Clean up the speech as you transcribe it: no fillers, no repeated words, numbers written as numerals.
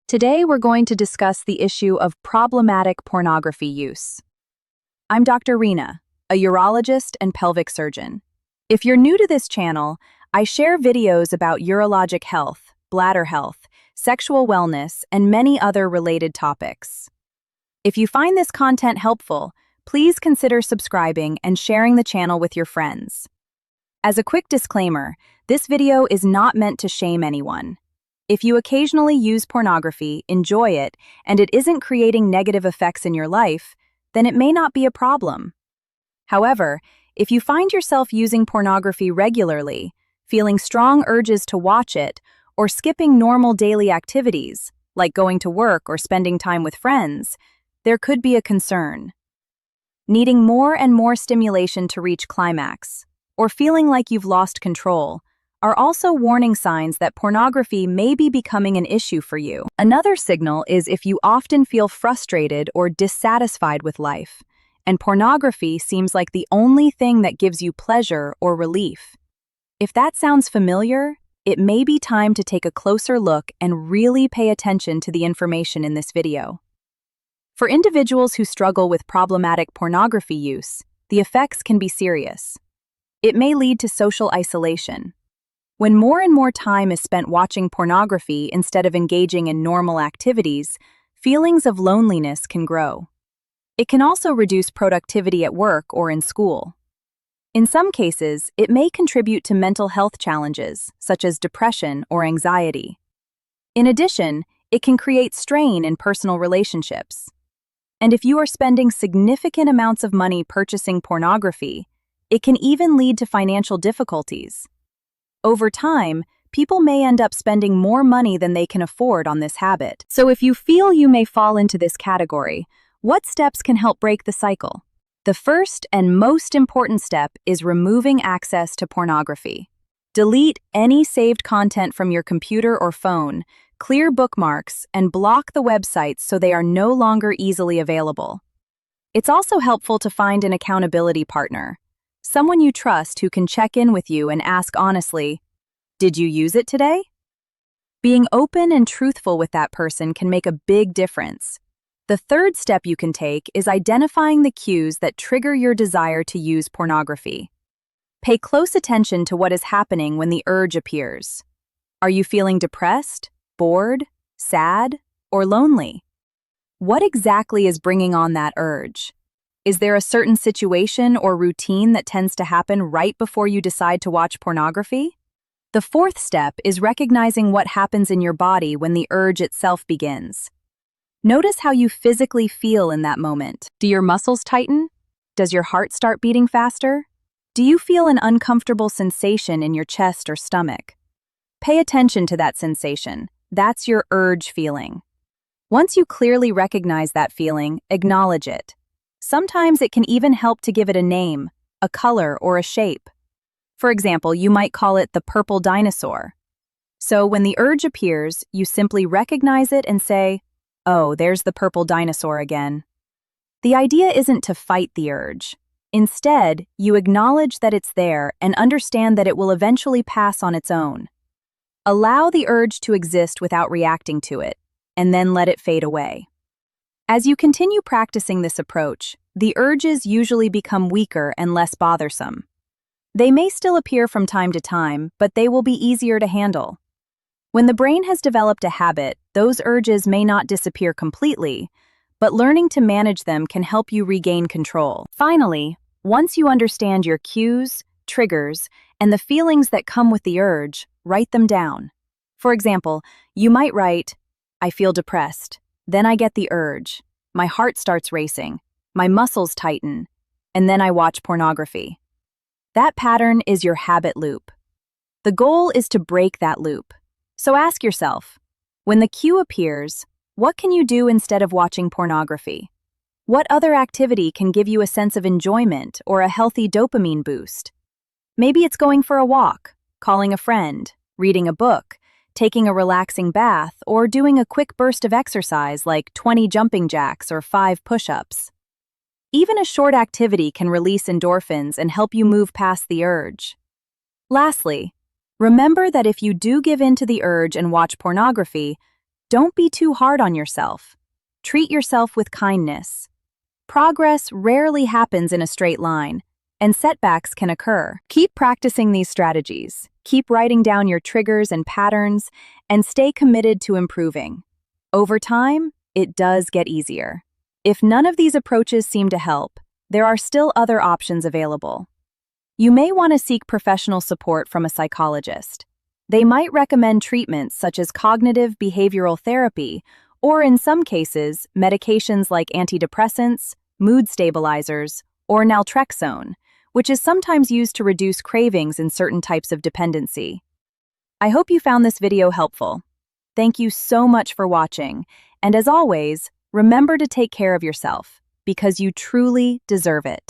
Today, we're going to discuss the issue of problematic pornography use. I'm Dr. Rena, a urologist and pelvic surgeon. If you're new to this channel, I share videos about urologic health, bladder health, sexual wellness, and many other related topics. If you find this content helpful, please consider subscribing and sharing the channel with your friends. As a quick disclaimer, this video is not meant to shame anyone. If you occasionally use pornography, enjoy it, and it isn't creating negative effects in your life, then it may not be a problem. However, if you find yourself using pornography regularly, feeling strong urges to watch it, or skipping normal daily activities, like going to work or spending time with friends, there could be a concern. Needing more and more stimulation to reach climax, or feeling like you've lost control, are also warning signs that pornography may be becoming an issue for you. Another signal is if you often feel frustrated or dissatisfied with life, and pornography seems like the only thing that gives you pleasure or relief. If that sounds familiar, it may be time to take a closer look and really pay attention to the information in this video. For individuals who struggle with problematic pornography use, the effects can be serious. It may lead to social isolation. When more and more time is spent watching pornography instead of engaging in normal activities, feelings of loneliness can grow. It can also reduce productivity at work or in school. In some cases, it may contribute to mental health challenges, such as depression or anxiety. In addition, it can create strain in personal relationships. And if you are spending significant amounts of money purchasing pornography, it can even lead to financial difficulties. Over time, people may end up spending more money than they can afford on this habit. So if you feel you may fall into this category, what steps can help break the cycle? The first and most important step is removing access to pornography. Delete any saved content from your computer or phone, clear bookmarks, and block the websites so they are no longer easily available. It's also helpful to find an accountability partner. Someone you trust who can check in with you and ask honestly, "Did you use it today?" Being open and truthful with that person can make a big difference. The third step you can take is identifying the cues that trigger your desire to use pornography. Pay close attention to what is happening when the urge appears. Are you feeling depressed, bored, sad, or lonely? What exactly is bringing on that urge? Is there a certain situation or routine that tends to happen right before you decide to watch pornography? The fourth step is recognizing what happens in your body when the urge itself begins. Notice how you physically feel in that moment. Do your muscles tighten? Does your heart start beating faster? Do you feel an uncomfortable sensation in your chest or stomach? Pay attention to that sensation. That's your urge feeling. Once you clearly recognize that feeling, acknowledge it. Sometimes it can even help to give it a name, a color, or a shape. For example, you might call it the purple dinosaur. So when the urge appears, you simply recognize it and say, "Oh, there's the purple dinosaur again." The idea isn't to fight the urge. Instead, you acknowledge that it's there and understand that it will eventually pass on its own. Allow the urge to exist without reacting to it, and then let it fade away. As you continue practicing this approach, the urges usually become weaker and less bothersome. They may still appear from time to time, but they will be easier to handle. When the brain has developed a habit, those urges may not disappear completely, but learning to manage them can help you regain control. Finally, once you understand your cues, triggers, and the feelings that come with the urge, write them down. For example, you might write, "I feel depressed. Then I get the urge. My heart starts racing. My muscles tighten. And then I watch pornography." That pattern is your habit loop. The goal is to break that loop. So ask yourself, when the cue appears, what can you do instead of watching pornography? What other activity can give you a sense of enjoyment or a healthy dopamine boost? Maybe it's going for a walk, calling a friend, reading a book, taking a relaxing bath, or doing a quick burst of exercise like 20 jumping jacks or 5 push-ups. Even a short activity can release endorphins and help you move past the urge. Lastly, remember that if you do give in to the urge and watch pornography, Don't be too hard on yourself. Treat yourself with kindness. Progress rarely happens in a straight line, and setbacks can occur. Keep practicing these strategies. Keep writing down your triggers and patterns, and stay committed to improving. Over time, it does get easier. If none of these approaches seem to help, there are still other options available. You may want to seek professional support from a psychologist. They might recommend treatments such as cognitive behavioral therapy, or in some cases, medications like antidepressants, mood stabilizers, or naltrexone, which is sometimes used to reduce cravings in certain types of dependency. I hope you found this video helpful. Thank you so much for watching, and as always, remember to take care of yourself, because you truly deserve it.